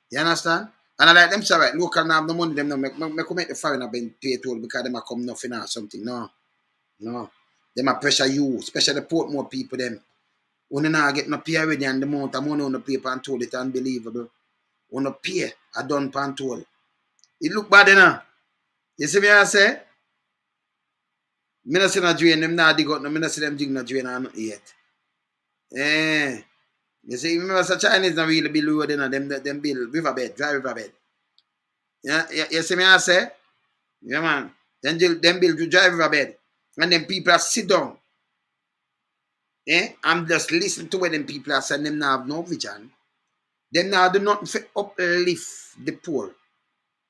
You understand? And I like them say, right, local now have no money, them no make the foreigner pay toll because them a come nothing or something. No. Them a pressure you, especially the Portmore people them. When you not get no pay already and the amount of money on the paper and toll it unbelievable. When you pay, I done pan toll. It look bad enough. You see me I say? Me not see no drain, them not dig out, no, me not see them dig no drain or nothing yet. You see, remember the Chinese not really build road, you know, them build riverbed, dry riverbed. Yeah, you see me I say? Yeah, man. Then build dry riverbed. And then people are sit down. I'm just listening to what them people are saying. Them now have no vision. Them now do nothing for uplift the poor.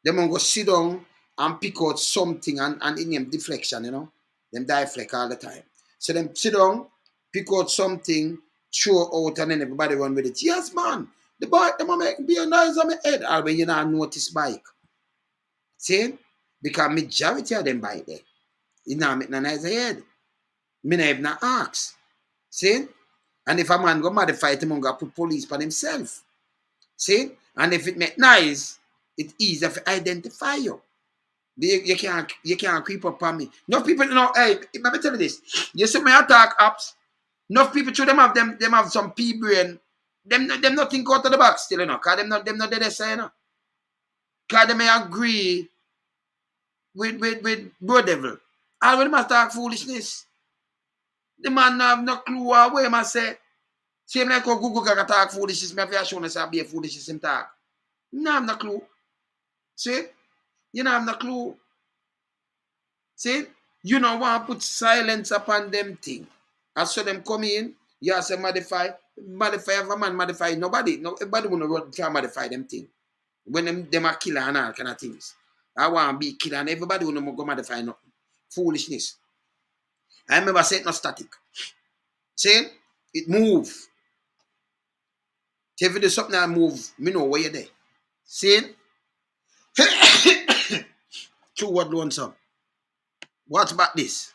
Them going to go sit down and pick out something and in them deflection, you know. Them deflect all the time. So them sit down, pick out something, throw out, and then everybody run with it. Yes, man. The bike, them make be a noise on my head. Or when you not notice bike. See? Because majority of them bike there. You not make no noise head. Me not even ask. See? And if a man go mad fight him, go put police on himself. See? And if it make noise, it's easier to identify you. You can't creep up on me. Enough people, you know, hey, let me tell you this. You see me attack apps. Enough people should them have some pea brain. Them not think out of the box still, you know. Cause them not dead say, you know. Cause they may agree with Bro Devil. All when them attack foolishness. The man have no clue what way I say. Same like how Google can talk foolishness, me have to show us be a foolishness him talk. You have no clue. See? You have no clue. See? You know want to put silence upon them thing. As so them come in, you say modify every man modify. Nobody will try modify them thing. When them are killer and all kind of things. I want to be killer and everybody will go modify nothing. Foolishness. I remember saying no static. See? It move. If you do something that move, me know where you're there. See? True what loan some. What about this?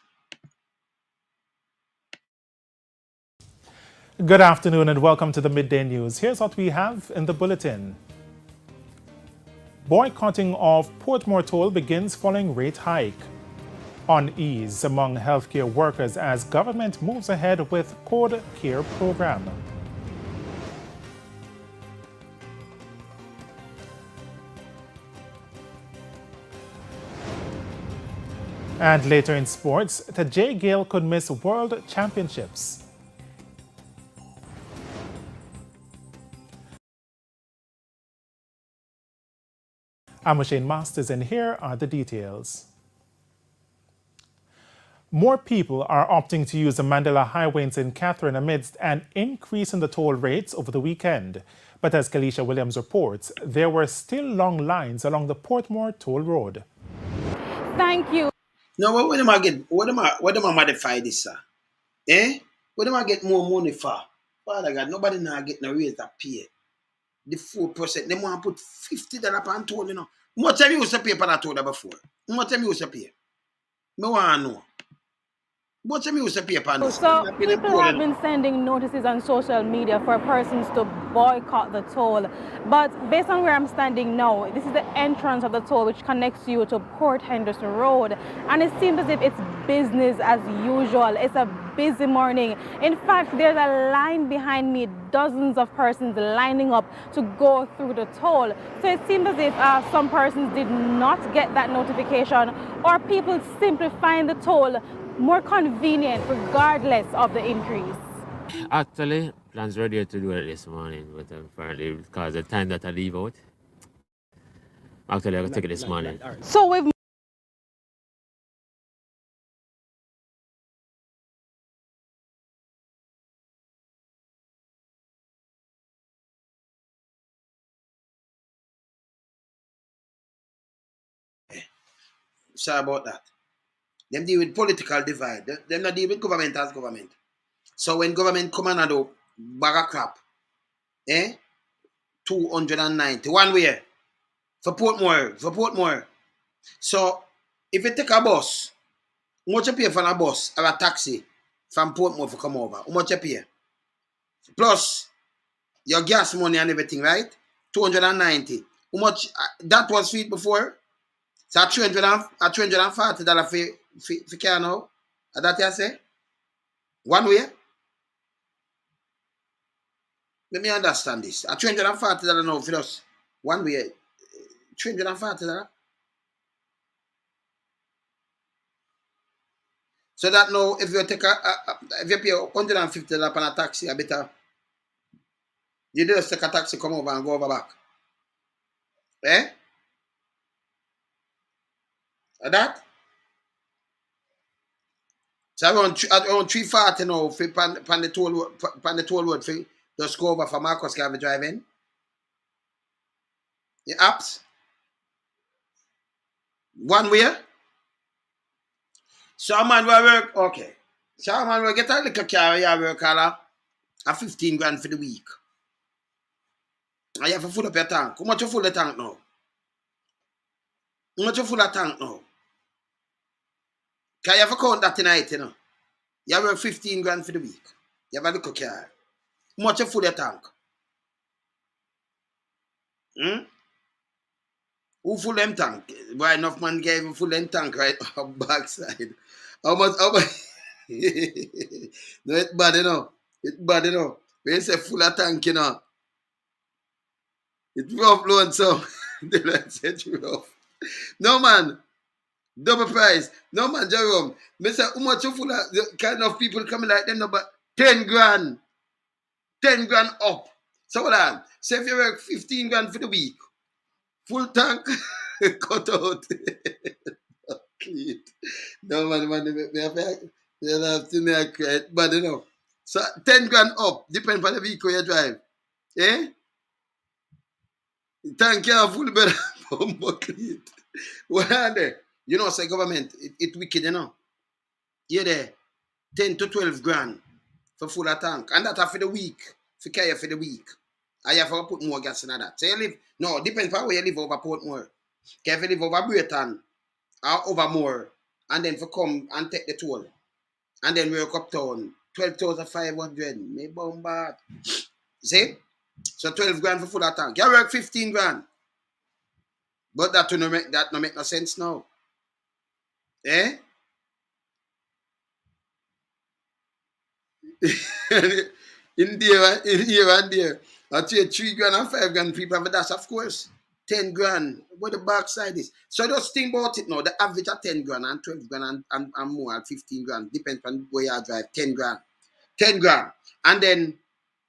Good afternoon and welcome to the Midday News. Here's what we have in the bulletin. Boycotting of Portmore toll begins following rate hike. Unease among healthcare workers as government moves ahead with Code Care program. And later in sports, Tajay Gale could miss World Championships. I'm Shane Masters, and here are the details. More people are opting to use the Mandela Highway in St. Catherine amidst an increase in the toll rates over the weekend. But as Kalisha Williams reports, there were still long lines along the Portmore toll road. Thank you. Now, what them I get? What them I modify this, sir? What them I get more money for? Father God, nobody now get no raise that pay. The 4%, they want to put $50 on toll, you know. How much time you used to pay for that toll before? How much time you used to pay? I want to know. What time you used to pay for this? So people have been sending notices on social media for persons to boycott the toll. But based on where I'm standing now, this is the entrance of the toll which connects you to Port Henderson Road. And it seems as if it's business as usual. It's a busy morning. In fact, there's a line behind me, dozens of persons lining up to go through the toll. So it seems as if some persons did not get that notification, or people simply find the toll more convenient regardless of the increase. Actually, plans ready to do it this morning, but apparently because the time that I leave out, actually I will take it this morning. So we've Sorry about that. Them deal with political divide. Them not deal with government as government. So when government come and do bag of crap, 290 one way for Portmore. So if you take a bus, how much you pay for a bus or a taxi from Portmore to come over? How much you pay? Plus your gas money and everything, right? 290. How much that was feet before? So $340 for car now. That you say? One way? Let me understand this. $340 now for us. One way. $340. So that now, if you take if you pay $150 on a taxi, I better you just take a taxi, come over and go over back. Eh? That? So around 340 now for pan the toll road for just go over for Marcus Garvey driving. The apps. One way. So a man will work, okay. So a man will get a little car, you work a 15 grand for the week. And you have to fill up your tank. How much you full the tank now? How much you full the tank now? Can you have to count that tonight, you know? You work 15 grand for the week. You have a little car. How much you full the tank? Who full them tank? Why enough man gave him full them tank right on backside? How much? No, it's bad, you know. It's bad, you know. When you say full of tank, you know. It's rough, loan, so. The Lord said it's rough. No, man. Double price. No, man, Jerome. Me say, how much you full of, the kind of people coming like them, no, but 10 grand. 10 grand up. So, hold on. Say if you work 15 grand for the week, full tank, cut out. Clean. No, man, me have to make it, but you know. So, 10 grand up, depending on the vehicle you drive. Eh? Tank you full better. Clean. What are they? You know, say government, it wicked, you know. You're there, 10 to 12 grand for full of tank. And that's for the week, for carry for the week. I have to put more gas in that. So you live, no, depends on where you live over Portmore. Can you live over Brayton or over more, and then for come and take the toll. And then work uptown, 12,500. Me bombard. See? So 12 grand for full of tank. You work 15 grand. But that no make no sense now. Eh? in here and there. I tell you 3 grand and 5 grand people have that, of course. 10 grand. What the backside is. So just think about it now. The average of 10 grand and 12 grand and more and 15 grand. Depends on where you drive. 10 grand. 10 grand. And then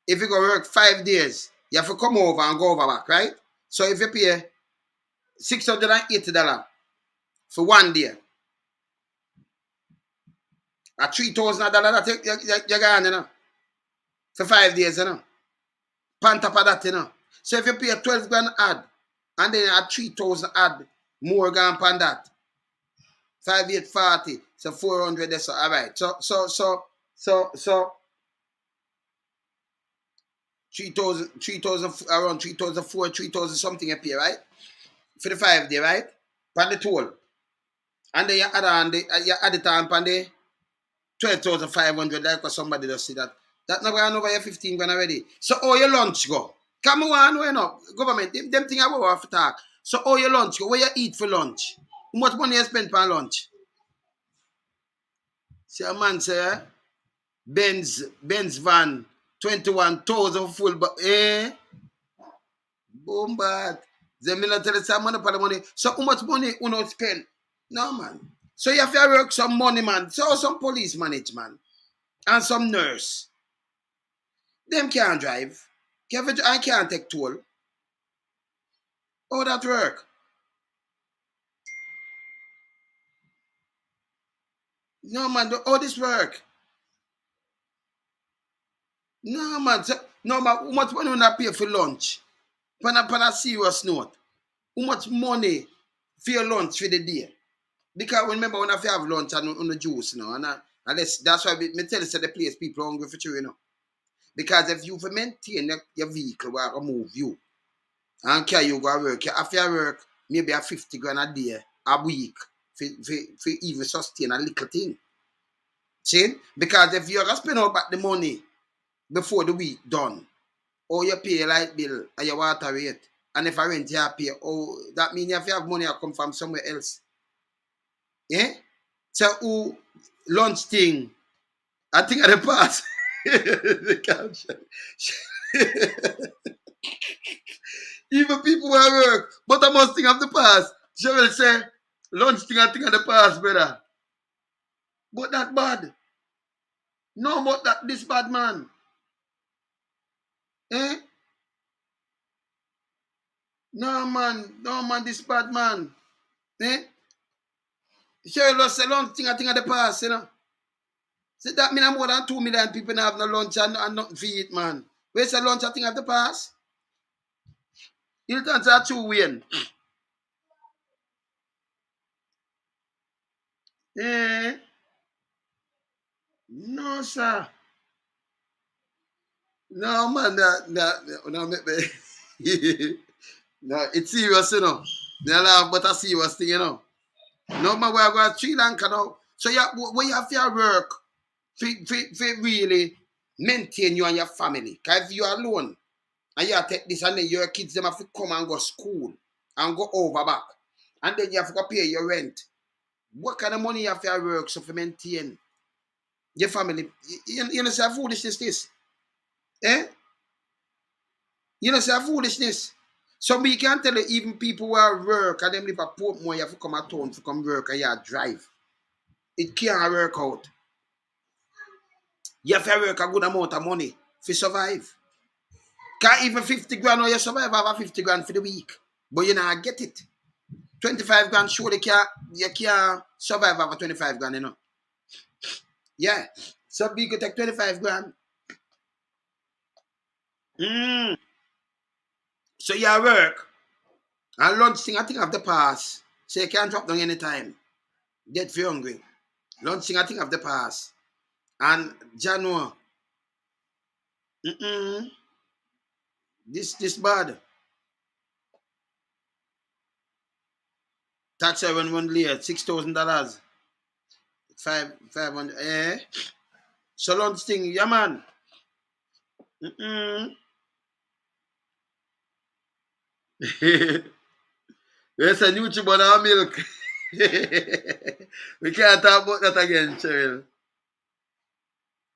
if you go work 5 days, you have to come over and go over back, right? So if you pay $680 for 1 day, at $3,000 that you're gone, you know, for 5 days, you know. Pan top of that, you know. So if you pay 12 grand ad, and then at 3,000 ad, more gone pan that. 5,840, so 400, that's all right. So 3,000, around 3,004, 3,000 something you pay, right? For the 5 day, right? Pan the toll. And then you add it on pan the 12,500, like somebody does see that. That not going over your 15 grand already. So all your lunch go. Come on, you know, government, them thing I will have to talk. So all your lunch go. Where you eat for lunch? How much money you spend for lunch? See a man say, Benz van, 21,000 full, but bombard. The military say money for the money. So how much money you not spend? No, man. So you have to work some money, man. So some police management and some nurse. Them can't drive. I can't take toll. How that work? No, man. How this work? No, man. No, man. How much money when I pay for lunch? On a serious note. How much money for your lunch for the day? Because remember when I have lunch and on the juice, you know, and that's why me tell you the place people are hungry for you, you know. Because if you maintain your vehicle where I move you and carry you go to work, after your work, maybe a 50 grand a day, a week, for even sustain a little thing. See? Because if you're going to spend all back the money before the week done, or you pay your light bill and your water rate, And if I rent, you have to pay. Oh, that means you have to have money that come from somewhere else. Yeah? So, who lunch thing, I think at the past. The caption. Even people who work, but I must think of the past. She will say, lunch thing, I think of the past, brother. But that bad. No, but that this bad man. Eh? No man, this bad man. Eh? She will say lunch thing, I think of the past, you know. So that means more than 2 million people have no lunch and nothing to eat, man. Where's the lunch, I think of the past? Hilton's a true win. Eh? No, sir. No, man, no, no, it's serious, you know. They laugh, but a serious thing, you know. No, man, we're going to Sri Lanka now. So, when you have your work, for really maintain you and your family. Because if you're alone, and you take this, and then your kids, them have to come and go school, and go over back. And then you have to pay your rent. What kind of money you have to work so to maintain your family? You know, say foolishness this. Eh? You know, say foolishness. So we can tell you, even people who are work and them live at Portmore, you have to come at town to come work and you drive. It can't work out. You have to work a good amount of money to survive. Can't even 50 grand or you survive have 50 grand for the week. But you not get it. 25 grand, surely you can't survive over 25 grand, you know. Yeah. So we could take 25 grand. So you work. And lunch thing, I think of the past. So you can't drop down anytime. Get for hungry. Lunch thing, I think of the past. And January. This bad. Tax haven one layer, $6,000. 500. So lunch thing, yeah man. There's a new chip on our milk. We can't talk about that again, Cheryl.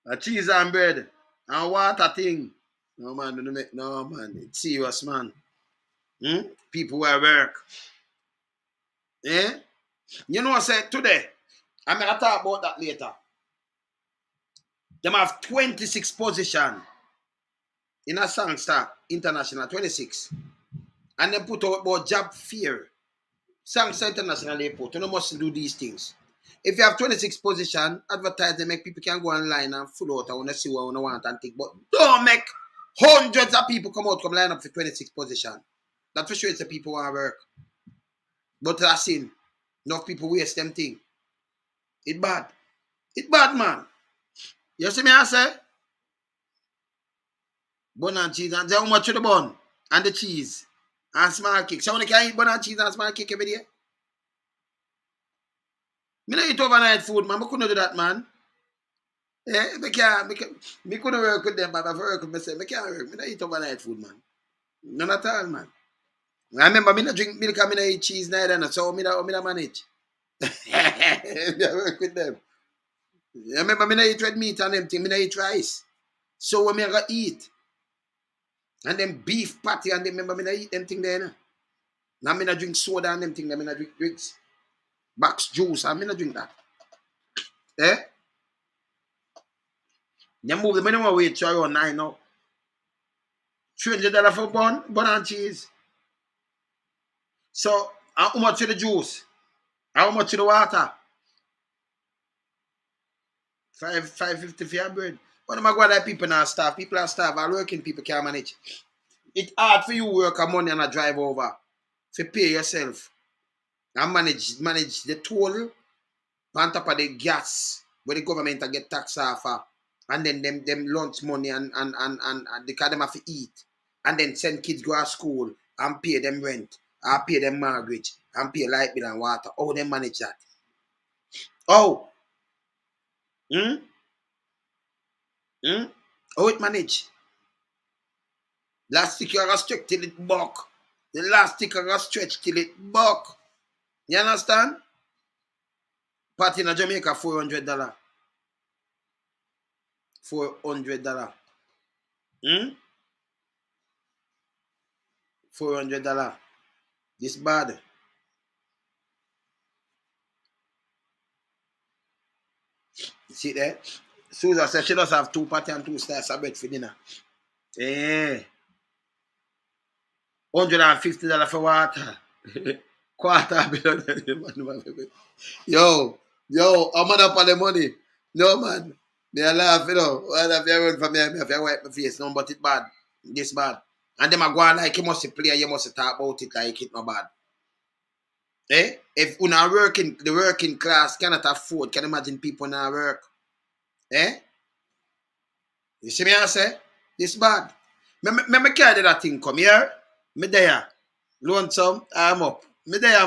A cheese and bread. And water thing. No man, don't make no man. It's serious, man. People who work. Eh? You know what I said today? I'm gonna talk about that later. Them have 26 position in a Sangster International, 26. And they put out about job fair. Sangster International Airport. You know must do these things. If you have 26 position, advertise them, make people can go online and full out. I want to see what I want and think. But don't make hundreds of people come line up for 26 position. That's for sure it's the people who want to work. But that's in. Enough people waste them thing. It bad. It bad, man. You see me I say? Bun and cheese. And how much of the bun? And the cheese. And small cake. Someone can eat bun and cheese and small cake every day? Me not eat overnight food, man. I couldn't do that, man. Yeah, me couldn't work with them, but I work with myself. I can't work. Me not eat overnight food, man. None at all, man. I remember me not drink milk and me not eat cheese neither, so me not manage. I work with them. I remember me not eat red meat and them thing, me not eat rice. So when me I got eat. And then beef patty and them, remember me not eat them thing there, no? Now me not drink soda and them thing, me not drink drinks. Box juice, and me not drink that. Eh? You move the minimum wage to around 9 now. $300 for bun and cheese. So, how much is the juice? How much is the water? $5.50 for your bread. What am I going to people now starve? People are starved. All working people can't manage. It's hard for you to work a money and a drive over. To pay yourself. And manage the toll on top of the gas where the government get tax off. And then them lunch money and because them have to eat. And then send kids go to school and pay them rent. And pay them mortgage. And pay light bill and water. How they manage that? Oh. How it manage? Last week you restricted it back. The elastic gonna stretch till it buck. You understand? Party in Jamaica, $400. $400. $400. This bad. You see there? Susan said she does have 2 patty and 2 slices of bread for dinner. $150 for water. $250,000. Yo, I'm on up on the money. No, man. They laugh, you know. Well, if you run from me, if you wipe my face, no, but it bad. This bad. And them are going like you must play, you must talk about it like it no bad. If you not working, the working class cannot afford, can you imagine people not work? You see me I say? This bad. Me carry that thing come here. Me there. Loan some, I'm up. Me there.